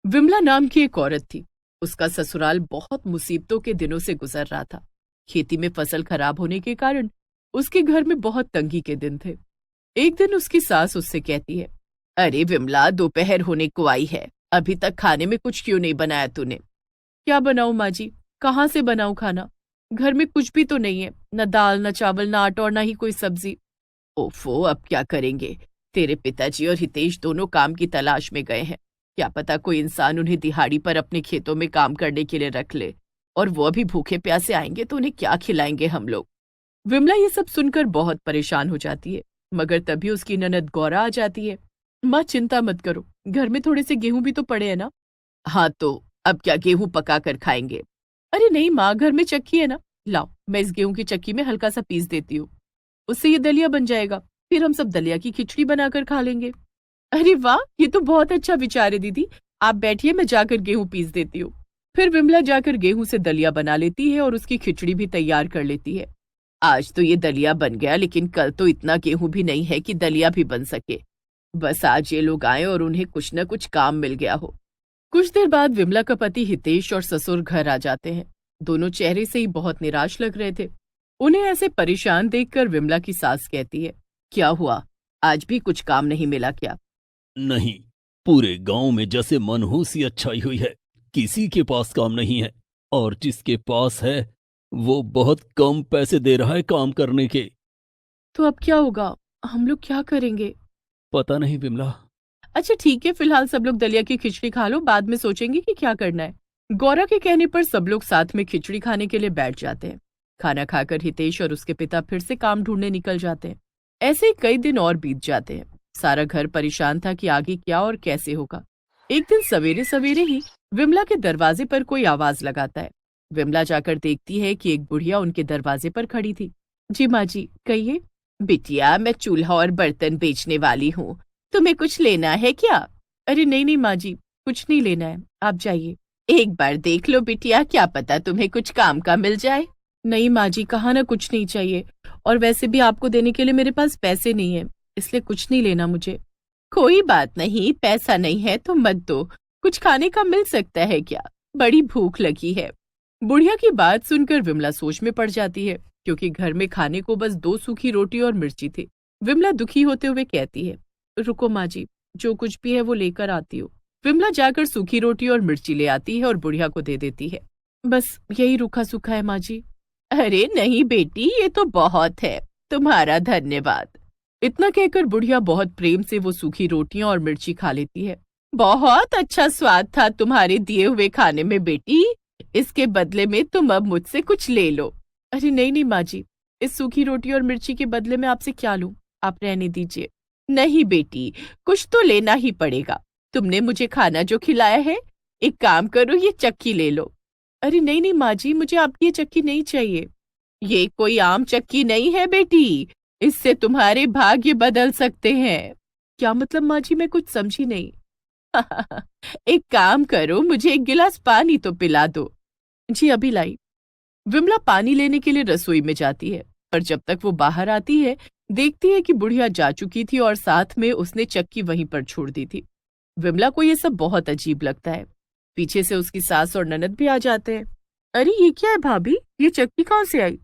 विमला नाम की एक औरत थी। उसका ससुराल बहुत मुसीबतों के दिनों से गुजर रहा था। खेती में फसल खराब होने के कारण उसके घर में बहुत तंगी के दिन थे। एक दिन उसकी सास उससे कहती है, अरे विमला, दोपहर होने को आई है, अभी तक खाने में कुछ क्यों नहीं बनाया तूने? क्या बनाऊं माँ जी, कहाँ से बनाऊं खाना? घर में कुछ भी तो नहीं है, न दाल न चावल न आटा और न ही कोई सब्जी। ओफो, अब क्या करेंगे? तेरे पिताजी और हितेश दोनों काम की तलाश में गए हैं। क्या पता कोई इंसान उन्हें दिहाड़ी पर अपने खेतों में काम करने के लिए रख ले, और वो अभी भूखे प्यासे आएंगे तो उन्हें क्या खिलाएंगे हम लोग? विमला ये सब सुनकर बहुत परेशान हो जाती है, मगर तभी उसकी ननद गौरा आ जाती है। माँ चिंता मत करो, घर में थोड़े से गेहूं भी तो पड़े हैं ना। हाँ तो अब क्या गेहूं पका कर खाएंगे? अरे नहीं माँ, घर में चक्की है ना, लाओ मैं इस गेहूं की चक्की में हल्का सा पीस देती हूँ, उससे ये दलिया बन जाएगा। फिर हम सब दलिया की खिचड़ी बनाकर खा लेंगे। अरे वाह, ये तो बहुत अच्छा विचार है दीदी। आप बैठिए, मैं जाकर गेहूं पीस देती हूँ। फिर विमला जाकर गेहूं से दलिया बना लेती है और उसकी खिचड़ी भी तैयार कर लेती है। आज तो ये दलिया बन गया, लेकिन कल तो इतना गेहूं भी नहीं है कि दलिया भी बन सके। बस आज ये लोग आए और उन्हें कुछ न कुछ काम मिल गया हो। कुछ देर बाद विमला का पति हितेश और ससुर घर आ जाते हैं। दोनों चेहरे से ही बहुत निराश लग रहे थे। उन्हें ऐसे परेशान देखकर विमला की सास कहती है, क्या हुआ, आज भी कुछ काम नहीं मिला क्या? नहीं, पूरे गांव में जैसे मनहूसियत छाई हुई है। किसी के पास काम नहीं है, और जिसके पास है वो बहुत कम पैसे दे रहा है काम करने के। तो अब क्या होगा? हम लोग क्या करेंगे? पता नहीं विमला। अच्छा ठीक है, फिलहाल सब लोग दलिया की खिचड़ी खा लो, बाद में सोचेंगे कि क्या करना है। गौरा के कहने पर सब लोग साथ में खिचड़ी खाने के लिए बैठ जाते हैं। खाना खाकर हितेश और उसके पिता फिर से काम ढूंढने निकल जाते हैं। ऐसे ही कई दिन और बीत जाते हैं। सारा घर परेशान था कि आगे क्या और कैसे होगा। एक दिन सवेरे सवेरे ही विमला के दरवाजे पर कोई आवाज लगाता है। विमला जाकर देखती है कि एक बुढ़िया उनके दरवाजे पर खड़ी थी। जी माँ जी, कहिए। बिटिया, मैं चूल्हा और बर्तन बेचने वाली हूँ, तुम्हें कुछ लेना है क्या? अरे नहीं नहीं माँ जी, कुछ नहीं लेना है, आप जाइए। एक बार देख लो बिटिया, क्या पता तुम्हें कुछ काम का मिल जाए। नहीं माँ जी, कहा ना कुछ नहीं चाहिए, और वैसे भी आपको देने के लिए मेरे पास पैसे नहीं है, इसलिए कुछ नहीं लेना मुझे। कोई बात नहीं, पैसा नहीं है तो मत दो, कुछ खाने का मिल सकता है क्या? बड़ी भूख लगी है। बुढ़िया की बात सुनकर विमला सोच में पड़ जाती है, क्योंकि घर में खाने को बस 2 सूखी रोटी और मिर्ची थी। विमला दुखी होते हुए कहती है, रुको माँ जी, जो कुछ भी है वो लेकर आती हूँ। विमला जाकर सूखी रोटी और मिर्ची ले आती है और बुढ़िया को दे देती है। बस यही रूखा सूखा है माँ जी। अरे नहीं बेटी, ये तो बहुत है, तुम्हारा धन्यवाद। इतना कहकर बुढ़िया बहुत प्रेम से वो सूखी रोटियां और मिर्ची खा लेती है। बहुत अच्छा स्वाद था तुम्हारे दिए हुए खाने में बेटी, इसके बदले में तुम अब मुझसे कुछ ले लो। अरे नहीं नहीं माँ जी, इस सूखी रोटी और मिर्ची के बदले में आपसे क्या लूं, आप रहने दीजिए। नहीं बेटी, कुछ तो लेना ही पड़ेगा, तुमने मुझे खाना जो खिलाया है। एक काम करो, ये चक्की ले लो। अरे नहीं नहीं माँ जी, मुझे आपकी ये चक्की नहीं चाहिए। ये कोई आम चक्की नहीं है बेटी, इससे तुम्हारे भाग्य बदल सकते हैं। क्या मतलब माँ जी, मैं कुछ समझी नहीं। एक काम करो, मुझे एक गिलास पानी तो पिला दो। जी अभी लाई। विमला पानी लेने के लिए रसोई में जाती है, पर जब तक वो बाहर आती है, देखती है कि बुढ़िया जा चुकी थी और साथ में उसने चक्की वहीं पर छोड़ दी थी। विमला को ये सब बहुत अजीब लगता है। पीछे से उसकी सास और ननद भी आ जाते हैं। अरे ये क्या है भाभी, ये चक्की कहाँ से आई?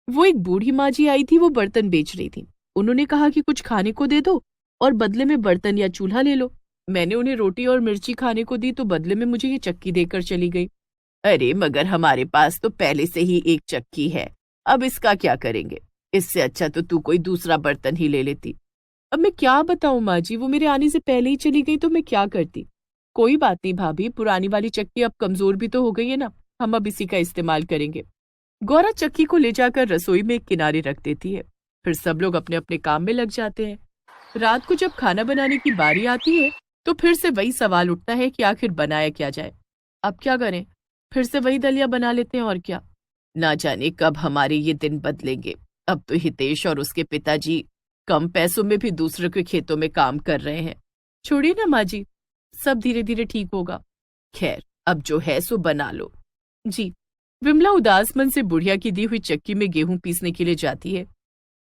वो एक बूढ़ी माँ जी आई थी, वो बर्तन बेच रही थी। उन्होंने कहा कि कुछ खाने को दे दो और बदले में बर्तन या चूल्हा ले लो। मैंने उन्हें रोटी और मिर्ची खाने को दी तो बदले में मुझे ये चक्की देकर चली गई। अरे मगर हमारे पास तो पहले से ही एक चक्की है, अब इसका क्या करेंगे? इससे अच्छा तो तू कोई दूसरा बर्तन ही ले लेती। अब मैं क्या बताऊं माँ जी, वो मेरे आने से पहले ही चली गई तो मैं क्या करती। कोई बात नहीं भाभी, पुरानी वाली चक्की अब कमजोर भी तो हो गई है ना, हम अब इसी का इस्तेमाल करेंगे। गौरा चक्की को ले जाकर रसोई में एक किनारे रख देती है। फिर सब लोग अपने अपने काम में लग जाते हैं। रात को जब खाना बनाने की बारी आती है, तो फिर से वही सवाल उठता है कि आखिर बनाया क्या जाए। अब क्या करें? फिर से वही दलिया बना लेते हैं और क्या। ना जाने कब हमारे ये दिन बदलेंगे। अब तो हितेश और उसके पिताजी कम पैसों में भी दूसरों के खेतों में काम कर रहे हैं। छोड़िए ना माँ जी, सब धीरे धीरे ठीक होगा। खैर, अब जो है सो बना लो। जी। विमला उदास मन से बुढ़िया की दी हुई चक्की में गेहूं पीसने के लिए जाती है।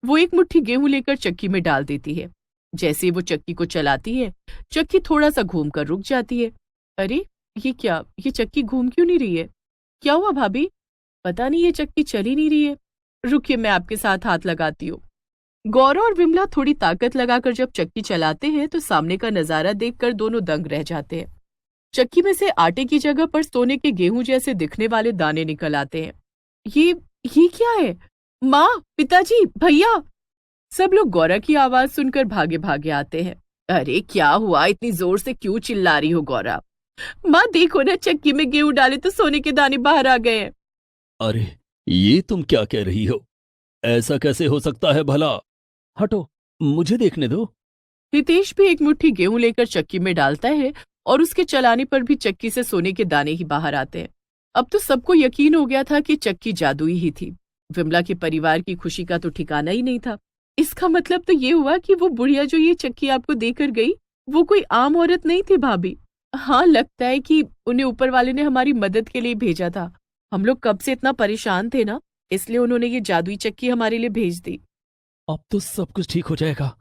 वो एक मुट्ठी गेहूं लेकर चक्की में डाल देती है। जैसे ही वो चक्की को चलाती है, चक्की थोड़ा सा घूमकर रुक जाती है। अरे, ये क्या, ये चक्की घूम क्यों नहीं रही है? क्या हुआ भाभी? पता नहीं, ये चक्की चल ही नहीं रही है। रुकिए, मैं आपके साथ हाथ लगाती हूँ। गौरव और विमला थोड़ी ताकत लगाकर जब चक्की चलाते हैं तो सामने का नजारा देखकर दोनों दंग रह जाते हैं। चक्की में से आटे की जगह पर सोने के गेहूं जैसे दिखने वाले दाने निकल आते हैं। ये ये क्या है? माँ, पिताजी, भैया! सब लोग गौरा की आवाज सुनकर भागे भागे आते हैं। अरे क्या हुआ, इतनी जोर से क्यों चिल्ला रही हो गौरा? माँ देखो ना, चक्की में गेहूं डाले तो सोने के दाने बाहर आ गए हैं। अरे, ये तुम क्या कह रही हो? ऐसा कैसे हो सकता है भला? हटो, मुझे देखने दो। हितेश भी एक मुट्ठी गेहूं लेकर चक्की में डालता है और उसके चलाने पर भी चक्की से सोने के दाने ही बाहर आते हैं। अब तो सबको यकीन हो गया था कि चक्की जादुई ही थी। विमला के परिवार की खुशी का तो ठिकाना ही नहीं था। इसका मतलब तो ये हुआ कि वो बुढ़िया जो ये चक्की आपको देकर गई, वो कोई आम औरत नहीं थी भाभी। हाँ, लगता है कि उन्हें ऊपर वाले ने हमारी मदद के लिए भेजा था। हम लोग कब से इतना परेशान थे ना, इसलिए उन्होंने ये जादुई चक्की हमारे लिए भेज दी। अब तो सब कुछ ठीक हो जाएगा।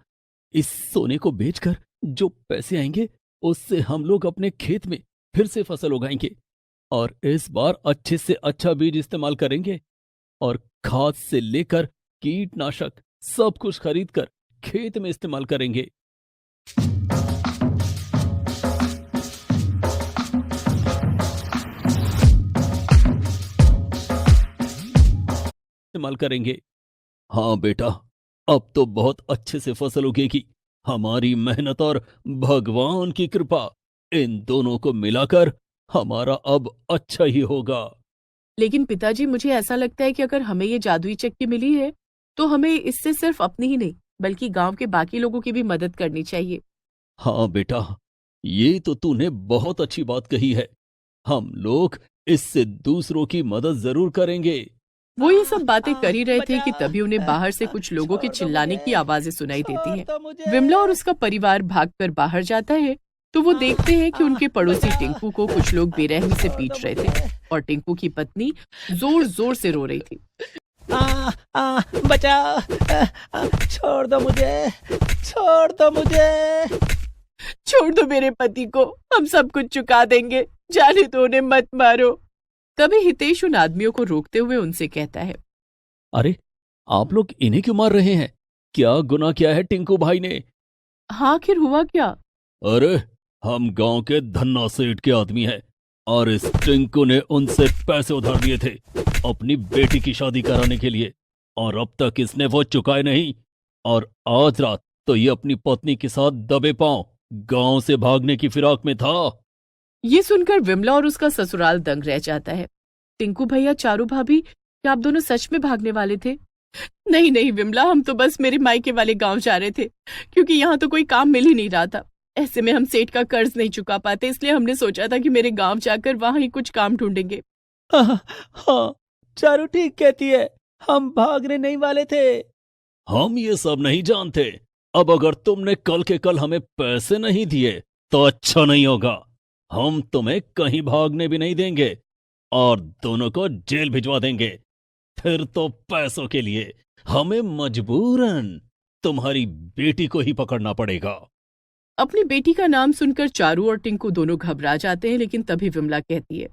इस सोने को बेचकर जो पैसे आएंगे, उससे हम लोग अपने खेत में फिर से फसल उगाएंगे और इस बार अच्छे से अच्छा बीज इस्तेमाल करेंगे और खाद से लेकर कीटनाशक सब कुछ खरीदकर खेत में इस्तेमाल करेंगे। इस्तेमाल करेंगे। हाँ बेटा, अब तो बहुत अच्छे से फसल उगेगी। हमारी मेहनत और भगवान की कृपा, इन दोनों को मिलाकर हमारा अब अच्छा ही होगा। लेकिन पिताजी, मुझे ऐसा लगता है कि अगर हमें ये जादुई चक्की मिली है तो हमें इससे सिर्फ अपनी ही नहीं बल्कि गांव के बाकी लोगों की भी मदद करनी चाहिए। हाँ बेटा, ये तो तूने बहुत अच्छी बात कही है। हम लोग इससे दूसरों की मदद जरूर करेंगे। वो ये सब बातें कर ही रहे थे बचा कि तभी उन्हें बाहर से कुछ लोगों के छोड़ दो चिल्लाने की मुझे आवाजें सुनाई देती छोड़ हैं। दो मुझे विमला और उसका परिवार भागकर बाहर जाता है तो वो देखते हैं कि उनके पड़ोसी बचा टिंकू को कुछ लोग बेरहमी से छोड़ दो पीट रहे थे मुझे और टिंकू की पत्नी जोर जोर से रो रही थी। बचा छोड़ दो मुझे छोड़ दो मुझे छोड़ दो मेरे पति को, हम सब कुछ चुका देंगे, जाने दो, उन्हें मत मारो। तभी हितेश उन आदमियों को रोकते हुए उनसे कहता है, अरे, आप लोग इन्हें क्यों मार रहे हैं? क्या गुनाह किया है टिंकू भाई ने? हाँ आखिर हुआ क्या? अरे, हम गांव के धन्ना सेठ के आदमी हैं और इस टिंकू ने उनसे पैसे उधार लिए थे अपनी बेटी की शादी कराने के लिए और अब तक इसने वो चुकाए नहीं। और आज रात तो ये अपनी पत्नी के साथ दबे पांव गांव से भागने की फिराक में था। ये सुनकर विमला और उसका ससुराल दंग रह जाता है। टिंकू भैया, चारू भाभी, क्या आप दोनों सच में भागने वाले थे? नहीं नहीं विमला, हम तो बस मेरे मायके वाले गांव जा रहे थे क्योंकि यहाँ तो कोई काम मिल ही नहीं रहा था। ऐसे में हम सेठ का कर्ज नहीं चुका पाते, इसलिए हमने सोचा था कि मेरे गांव जाकर वहां ही कुछ काम ढूंढेंगे। हाँ, चारू ठीक कहती है, हम भागने नहीं वाले थे। हम ये सब नहीं जानते। अब अगर तुमने कल के कल हमें पैसे नहीं दिए तो अच्छा नहीं होगा। हम तुम्हें कहीं भागने भी नहीं देंगे और दोनों को जेल भिजवा देंगे। फिर तो पैसों के लिए हमें मजबूरन तुम्हारी बेटी को ही पकड़ना पड़ेगा। अपनी बेटी का नाम सुनकर चारू और टिंकू दोनों घबरा जाते हैं, लेकिन तभी विमला कहती है,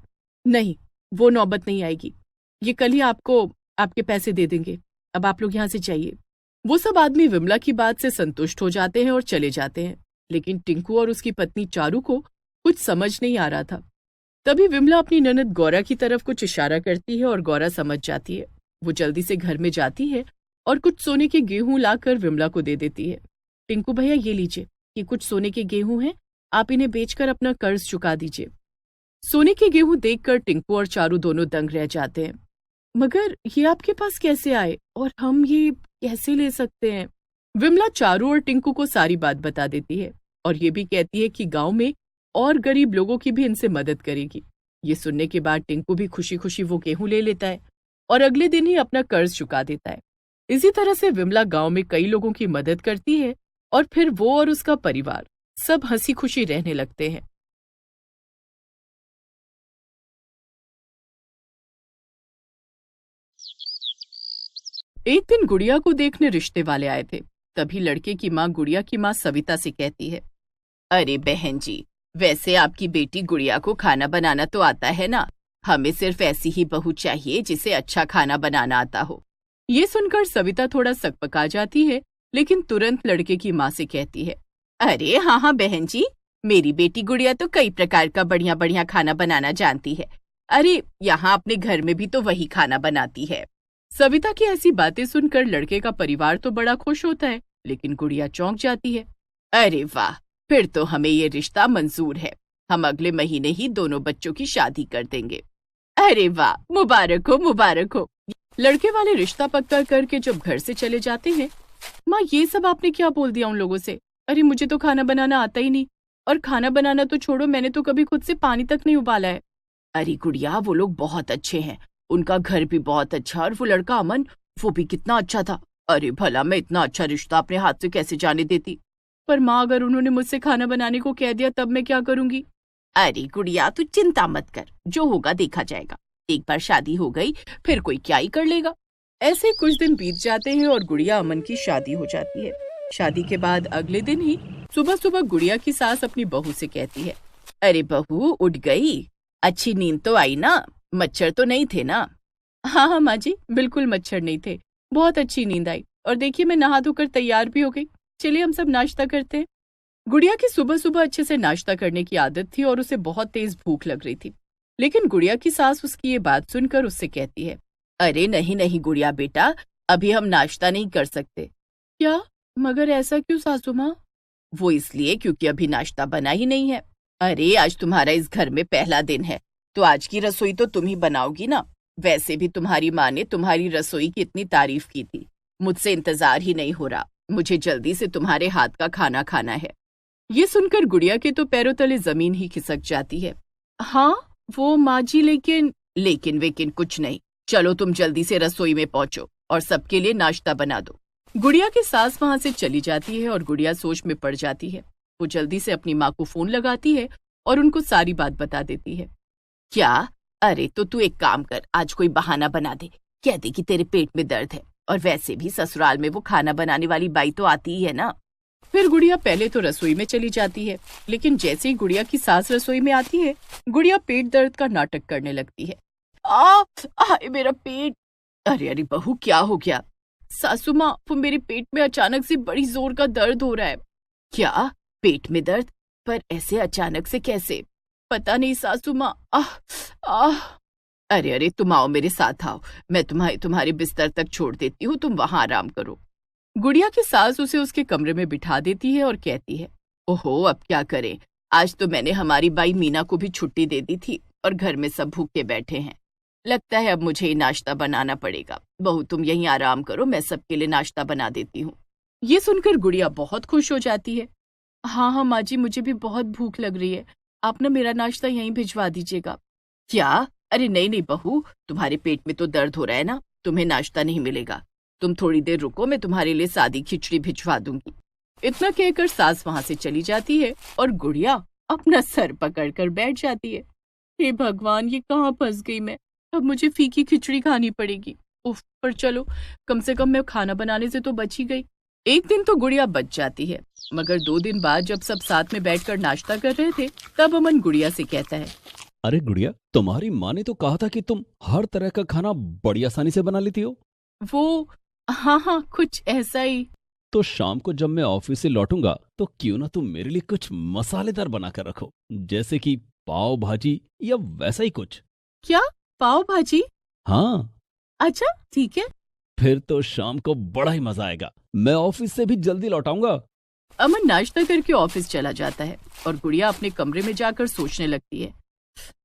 नहीं, वो नौबत नहीं आएगी। ये कल ही आपको आपके पैसे दे देंगे। अब आप लोग यहाँ से जाइए। वो सब आदमी विमला की बात से संतुष्ट हो जाते हैं और चले जाते हैं, लेकिन टिंकू और उसकी पत्नी चारू को कुछ समझ नहीं आ रहा था। तभी विमला अपनी ननद गौरा की तरफ कुछ इशारा करती है और गौरा समझ जाती है। वो जल्दी से घर में जाती है और कुछ सोने के गेहूं लाकर विमला को दे देती है। टिंकू भैया, ये लीजिए, ये कुछ सोने के गेहूं हैं, आप इन्हें बेचकर अपना कर्ज चुका दीजिए। सोने के गेहूं देखकर टिंकू और चारू दोनों दंग रह जाते हैं। मगर ये आपके पास कैसे आए और हम ये कैसे ले सकते हैं? विमला चारू और टिंकू को सारी बात बता देती है और ये भी कहती है कि गांव में और गरीब लोगों की भी इनसे मदद करेगी। ये सुनने के बाद टिंकू भी खुशी खुशी वो गेहूं ले लेता है और अगले दिन ही अपना कर्ज चुका देता है। इसी तरह से विमला गांव में कई लोगों की मदद करती है और फिर वो और उसका परिवार सब हंसी खुशी रहने लगते हैं। एक दिन गुड़िया को देखने रिश्ते वाले आए थे। तभी लड़के की माँ गुड़िया की माँ सविता से कहती है, अरे बहन जी, वैसे आपकी बेटी गुड़िया को खाना बनाना तो आता है ना। हमें सिर्फ ऐसी ही बहू चाहिए जिसे अच्छा खाना बनाना आता हो। ये सुनकर सविता थोड़ा सकपका जाती है, लेकिन तुरंत लड़के की माँ से कहती है, अरे हाँ हाँ बहन जी, मेरी बेटी गुड़िया तो कई प्रकार का बढ़िया बढ़िया खाना बनाना जानती है। अरे यहाँ अपने घर में भी तो वही खाना बनाती है। सविता की ऐसी बातें सुनकर लड़के का परिवार तो बड़ा खुश होता है, लेकिन गुड़िया चौंक जाती है। अरे वाह, फिर तो हमें ये रिश्ता मंजूर है। हम अगले महीने ही दोनों बच्चों की शादी कर देंगे। अरे वाह, मुबारक हो मुबारक हो। लड़के वाले रिश्ता पक्का करके जब घर से चले जाते हैं, माँ ये सब आपने क्या बोल दिया उन लोगों से? अरे मुझे तो खाना बनाना आता ही नहीं, और खाना बनाना तो छोड़ो, मैंने तो कभी खुद से पानी तक नहीं उबाला है। अरे गुड़िया, वो लोग बहुत अच्छे हैं, उनका घर भी बहुत अच्छा, और वो लड़का अमन, वो भी कितना अच्छा था। अरे भला मैं इतना अच्छा रिश्ता अपने हाथ से कैसे जाने देती। पर माँ, अगर उन्होंने मुझसे खाना बनाने को कह दिया तब मैं क्या करूंगी? अरे गुड़िया, तू चिंता मत कर, जो होगा देखा जाएगा। एक बार शादी हो गई फिर कोई क्या ही कर लेगा। ऐसे ही कुछ दिन बीत जाते हैं और गुड़िया अमन की शादी हो जाती है। शादी के बाद अगले दिन ही सुबह सुबह गुड़िया की सास अपनी बहू से कहती है, अरे बहू उठ गई? अच्छी नींद तो आई ना? मच्छर तो नहीं थे ना? हाँ हाँ माँ जी, बिल्कुल मच्छर नहीं थे, बहुत अच्छी नींद आई, और देखिए मैं नहा धोकर तैयार भी हो गई। चलिए हम सब नाश्ता करते हैं। गुड़िया की सुबह सुबह अच्छे से नाश्ता करने की आदत थी और उसे बहुत तेज भूख लग रही थी, लेकिन गुड़िया की सास उसकी ये बात सुनकर उससे कहती है, अरे नहीं नहीं गुड़िया बेटा, अभी हम नाश्ता नहीं कर सकते। क्या? मगर ऐसा क्यों सासू माँ? वो इसलिए क्योंकि अभी नाश्ता बना ही नहीं है। अरे आज तुम्हारा इस घर में पहला दिन है, तो आज की रसोई तो तुम ही बनाओगी ना। वैसे भी तुम्हारी माँ ने तुम्हारी रसोई की इतनी तारीफ की थी, मुझसे इंतजार ही नहीं हो रहा। मुझे जल्दी से तुम्हारे हाथ का खाना खाना है। ये सुनकर गुड़िया के तो पैरों तले जमीन ही खिसक जाती है। हाँ वो माँ जी, लेकिन वेकिन कुछ नहीं। चलो तुम जल्दी से रसोई में पहुंचो और सबके लिए नाश्ता बना दो। गुड़िया की सास वहां से चली जाती है और गुड़िया सोच में पड़ जाती है। वो जल्दी से अपनी माँ को फोन लगाती है और उनको सारी बात बता देती है। क्या? अरे तो तू एक काम कर, आज कोई बहाना बना दे, कह दे कि तेरे पेट में दर्द है, और वैसे भी ससुराल में वो खाना बनाने वाली बाई तो आती ही है ना। फिर गुड़िया पहले तो रसोई में चली जाती है, लेकिन जैसे ही गुड़िया की सास रसोई में आती है, गुड़िया पेट दर्द का नाटक करने लगती है। मेरा पेट। अरे अरे बहू, क्या हो गया? सासू माँ, वो मेरे पेट में अचानक से बड़ी जोर का दर्द हो रहा है। क्या? पेट में दर्द? पर ऐसे अचानक से कैसे? पता नहीं सासू माँ। अरे अरे तुम आओ, मेरे साथ आओ, मैं तुम्हारे बिस्तर तक छोड़ देती हूँ, तुम वहां आराम करो। गुड़िया की सास उसे उसके कमरे में बिठा देती है और कहती है, ओहो अब क्या करें, आज तो मैंने हमारी बाई मीना को भी छुट्टी दे दी थी और घर में सब भूखे बैठे हैं। लगता है अब मुझे ही नाश्ता बनाना पड़ेगा। बहू तुम यहीं आराम करो, मैं सबके लिए नाश्ता बना देती हूँ। ये सुनकर गुड़िया बहुत खुश हो जाती है। हाँ हाँ माँ जी, मुझे भी बहुत भूख लग रही है, आप ना मेरा नाश्ता यहीं भिजवा दीजिएगा। क्या? अरे नहीं नहीं बहू, तुम्हारे पेट में तो दर्द हो रहा है ना, तुम्हें नाश्ता नहीं मिलेगा। तुम थोड़ी देर रुको, मैं तुम्हारे लिए सादी खिचड़ी भिजवा दूंगी। इतना कहकर सास वहां से चली जाती है और गुड़िया अपना सर पकड़कर बैठ जाती है। हे भगवान, ये कहाँ फंस गई मैं? अब मुझे फीकी खिचड़ी खानी पड़ेगी। उफ, पर चलो, कम से कम मैं खाना बनाने से तो बच ही गई। एक दिन तो गुड़िया बच जाती है, मगर 2 दिन बाद जब सब साथ में बैठकर नाश्ता कर रहे थे, तब अमन गुड़िया से कहता है, अरे गुड़िया, तुम्हारी माँ ने तो कहा था कि तुम हर तरह का खाना बड़ी आसानी से बना लेती हो। वो हाँ हाँ, कुछ ऐसा ही। तो शाम को जब मैं ऑफिस से लौटूंगा तो क्यों ना तुम मेरे लिए कुछ मसालेदार बना कर रखो, जैसे कि पाव भाजी या वैसा ही कुछ। क्या? पाव भाजी? हाँ। अच्छा ठीक है। फिर तो शाम को बड़ा ही मजा आएगा, मैं ऑफिस से भी जल्दी लौटाऊंगा। अमन नाश्ता करके ऑफिस चला जाता है और गुड़िया अपने कमरे में जाकर सोचने लगती है,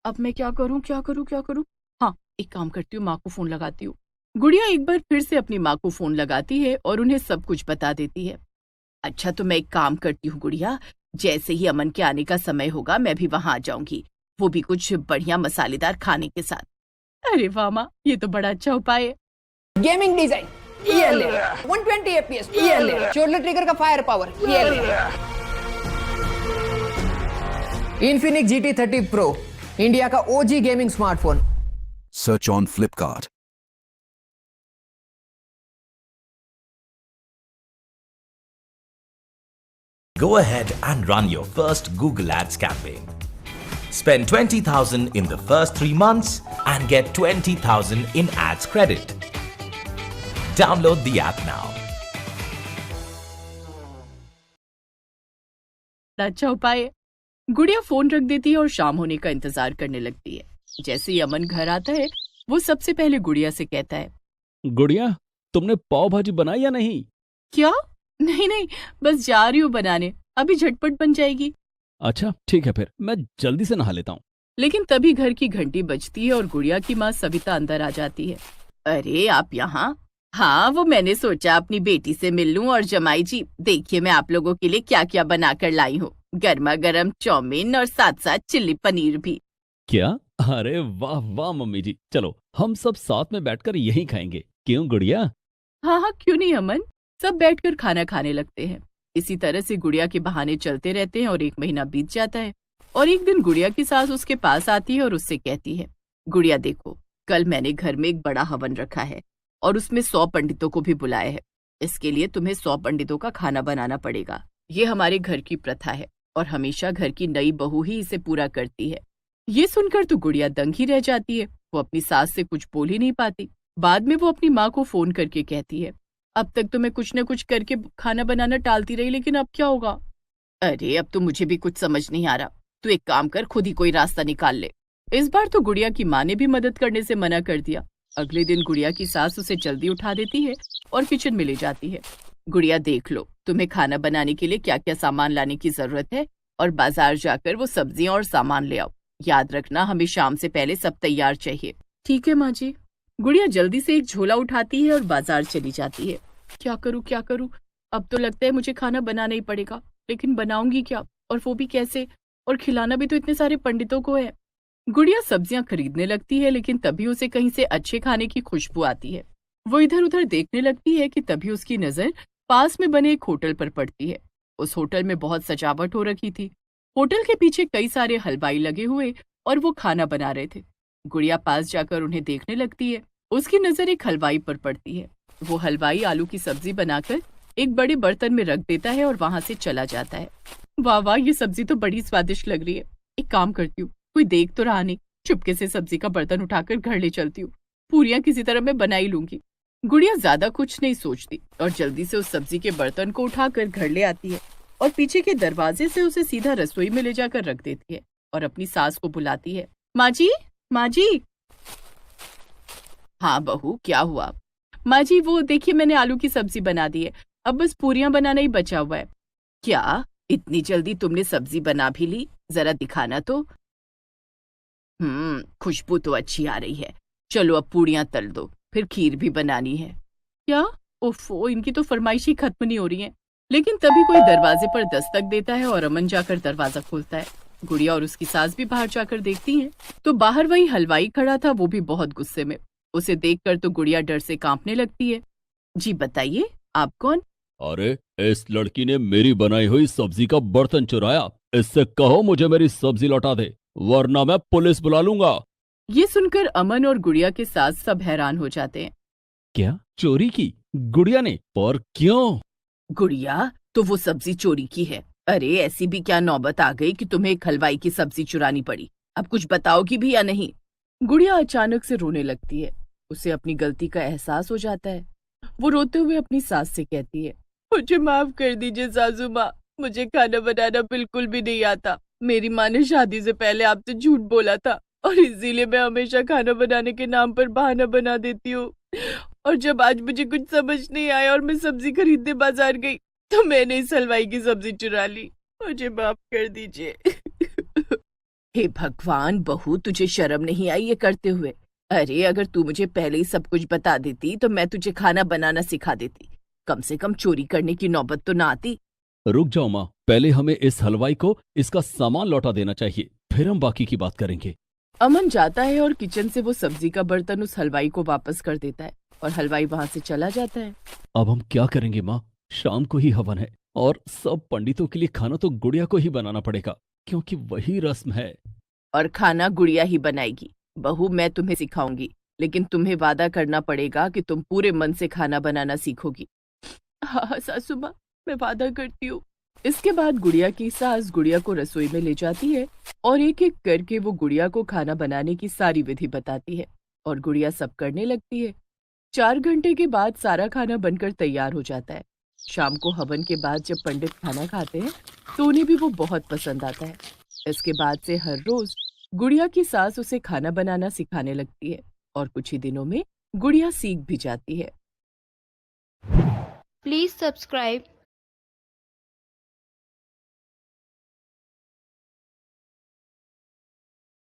अब मैं क्या करूं क्या करूं क्या करूं। हाँ, एक काम करती हूँ, माँ को फोन लगाती हूँ। गुड़िया एक बार फिर से अपनी माँ को फोन लगाती है और उन्हें सब कुछ बता देती है। अच्छा तो मैं एक काम करती हूँ गुड़िया, जैसे ही अमन के आने का समय होगा मैं भी वहां आ जाऊंगी, वो भी कुछ बढ़िया मसालेदार खाने के साथ। अरे वाह माँ, ये तो बड़ा अच्छा उपाय है। गेमिंग डिजाइन ये ले, 120 FPS ये ले, शोल्डर ट्रिगर का फायर पावर ये ले। Infinix GT30 Pro, इंडिया का OG gaming smartphone. Search on Flipkart. Go ahead and run your first Google Ads campaign. Spend 20,000 in the first 3 months and get 20,000 in ads credit. Download the app now. अच्छा उपाय है। गुड़िया phone रख देती है और शाम होने का इंतजार करने लगती है। जैसे ही अमन घर आता है, वो सबसे पहले गुड़िया से कहता है, गुड़िया, तुमने पाव भाजी बनाई या नहीं? क्या? नहीं नहीं, बस जा रही हूँ बनाने, अभी झटपट बन जाएगी। अच्छा ठीक है, फिर मैं जल्दी से नहा लेता हूँ। लेकिन तभी घर की घंटी बजती है और गुड़िया की माँ सविता अंदर आ जाती है। अरे आप यहाँ? हाँ, वो मैंने सोचा अपनी बेटी से मिल लूं। और जमाई जी, देखिए मैं आप लोगों के लिए क्या क्या बना कर लाई हूँ। गर्मा गर्म चाउमीन और साथ साथ चिल्ली पनीर भी। क्या? अरे वाह वाह मम्मी जी, चलो हम सब साथ में बैठकर यहीं खाएंगे, क्यों गुड़िया? हाँ हाँ, क्यों नहीं अमन। सब बैठकर खाना खाने लगते हैं। इसी तरह से गुड़िया के बहाने चलते रहते हैं और 1 महीना बीत जाता है। और एक दिन गुड़िया की सास उसके पास आती है और उससे कहती है, गुड़िया देखो, कल मैंने घर में एक बड़ा हवन रखा है और उसमें 100 पंडितों को भी बुलाया है। इसके लिए तुम्हें 100 पंडितों का खाना बनाना पड़ेगा। ये हमारे घर की प्रथा है और हमेशा घर की नई बहू ही इसे पूरा करती है। ये सुनकर तो गुड़िया दंग ही रह जाती है। वो अपनी सास से कुछ बोल ही नहीं पाती। बाद में वो अपनी माँ को फोन करके कहती है, अब तक तो मैं कुछ न कुछ करके खाना बनाना टालती रही, लेकिन अब क्या होगा? अरे अब तो मुझे भी कुछ समझ नहीं आ रहा। तू एक काम कर, खुद ही कोई रास्ता निकाल ले। इस बार तो गुड़िया की माँ ने भी मदद करने से मना कर दिया। अगले दिन गुड़िया की सास उसे जल्दी उठा देती है और किचन में ले जाती है। गुड़िया देख लो, तुम्हें खाना बनाने के लिए क्या क्या सामान लाने की जरूरत है और बाजार जाकर वो सब्जियां और सामान ले आओ। याद रखना, हमें शाम से पहले सब तैयार चाहिए। ठीक है माँ जी। गुड़िया जल्दी से एक झोला उठाती है और बाजार चली जाती है। क्या करूँ? अब तो लगता है मुझे खाना बनाना ही पड़ेगा, लेकिन बनाऊंगी क्या और वो भी कैसे? और खिलाना भी तो इतने सारे पंडितों को है। गुड़िया सब्जियां खरीदने लगती है, लेकिन तभी उसे कहीं से अच्छे खाने की खुशबू आती है। वो इधर उधर देखने लगती है कि तभी उसकी नजर पास में बने एक होटल पर पड़ती है। उस होटल में बहुत सजावट हो रखी थी। होटल के पीछे कई सारे हलवाई लगे हुए और वो खाना बना रहे थे। गुड़िया पास जाकर उन्हें देखने लगती है। उसकी नजर एक हलवाई पर पड़ती है। वो हलवाई आलू की सब्जी बनाकर एक बड़े बर्तन में रख देता है और वहां से चला जाता है। वाह वाह, ये सब्जी तो बड़ी स्वादिष्ट लग रही है। एक काम करती हूँ, कोई देख तो रहा नहीं, चुपके से सब्जी का बर्तन उठाकर घर ले चलती हूँ। पूरियां किसी तरह मैं बना ही लूंगी। गुड़िया ज्यादा कुछ नहीं सोचती और जल्दी से उस सब्जी के बर्तन को उठाकर घर ले आती है और पीछे के दरवाजे से उसे सीधा रसोई में ले जाकर रख देती है और अपनी सास को बुलाती है। माँ जी, माँ जी। हाँ बहू, क्या हुआ? माँ जी, वो देखिए मैंने आलू की सब्जी बना दी है, अब बस पूरियां बनाना ही बचा हुआ है। क्या इतनी जल्दी तुमने सब्जी बना भी ली? जरा दिखाना तो। खुशबू तो अच्छी आ रही है। चलो अब पूड़ियां तल दो, फिर खीर भी बनानी है। क्या? ओफो, इनकी तो फरमाइश ही खत्म नहीं हो रही है। लेकिन तभी कोई दरवाजे पर दस्तक देता है और अमन जाकर दरवाजा खोलता है। गुड़िया और उसकी सास भी बाहर जाकर देखती हैं, तो बाहर वही हलवाई खड़ा था, वो भी बहुत गुस्से में। उसे देखकर तो गुड़िया डर से कांपने लगती है। जी बताइए, आप कौन? अरे इस लड़की ने मेरी बनाई हुई सब्जी का बर्तन चुराया। इससे कहो मुझे मेरी सब्जी लौटा दे, वरना मैं पुलिस बुला लूंगा। ये सुनकर अमन और गुड़िया के सास सब हैरान हो जाते हैं। क्या चोरी की गुड़िया ने? पर क्यों? गुड़िया, तो वो सब्जी चोरी की है। अरे ऐसी भी क्या नौबत आ गई कि तुम्हें एक हलवाई की सब्जी चुरानी पड़ी? अब कुछ बताओगी भी या नहीं? गुड़िया अचानक से रोने लगती है। उसे अपनी गलती का एहसास हो जाता है। वो रोते हुए अपनी सास से कहती है, मुझे माफ कर दीजिए सासू माँ, मुझे खाना बनाना बिल्कुल भी नहीं आता। मेरी माँ ने शादी से पहले आपसे झूठ बोला था और इसीलिए मैं हमेशा खाना बनाने के नाम पर बहाना बना देती हूँ। और जब आज मुझे कुछ समझ नहीं आया और मैं सब्जी खरीदने बाजार गई, तो मैंने इस हलवाई की सब्जी चुरा ली। मुझे माफ कर दीजिए। हे भगवान बहू, तुझे शर्म नहीं आई ये करते हुए? अरे अगर तू मुझे पहले ही सब कुछ बता देती तो मैं तुझे खाना बनाना सिखा देती। कम से कम चोरी करने की नौबत तो ना आती। रुक जाओ माँ, पहले हमें इस हलवाई को इसका सामान लौटा देना चाहिए, फिर हम बाकी की बात करेंगे। अमन जाता है और किचन से वो सब्जी का बर्तन उस हलवाई को वापस कर देता है और हलवाई वहां से चला जाता है। अब हम क्या करेंगे माँ? शाम को ही हवन है और सब पंडितों के लिए खाना तो गुड़िया को ही बनाना पड़ेगा, क्योंकि वही रस्म है। और खाना गुड़िया ही बनाएगी। बहू, मैं तुम्हें सिखाऊंगी, लेकिन तुम्हें वादा करना पड़ेगा कि तुम पूरे मन से खाना बनाना सीखोगी। हाँ सासू माँ, मैं वादा करती हूँ। इसके बाद गुड़िया की सास गुड़िया को रसोई में ले जाती है और एक एक करके वो गुड़िया को खाना बनाने की सारी विधि बताती है और गुड़िया सब करने लगती है। 4 घंटे के बाद सारा खाना बनकर तैयार हो जाता है। शाम को हवन के बाद जब पंडित खाना खाते हैं तो उन्हें भी वो बहुत पसंद आता है। इसके बाद से हर रोज गुड़िया की सास उसे खाना बनाना सिखाने लगती है और कुछ ही दिनों में गुड़िया सीख भी जाती है। Please subscribe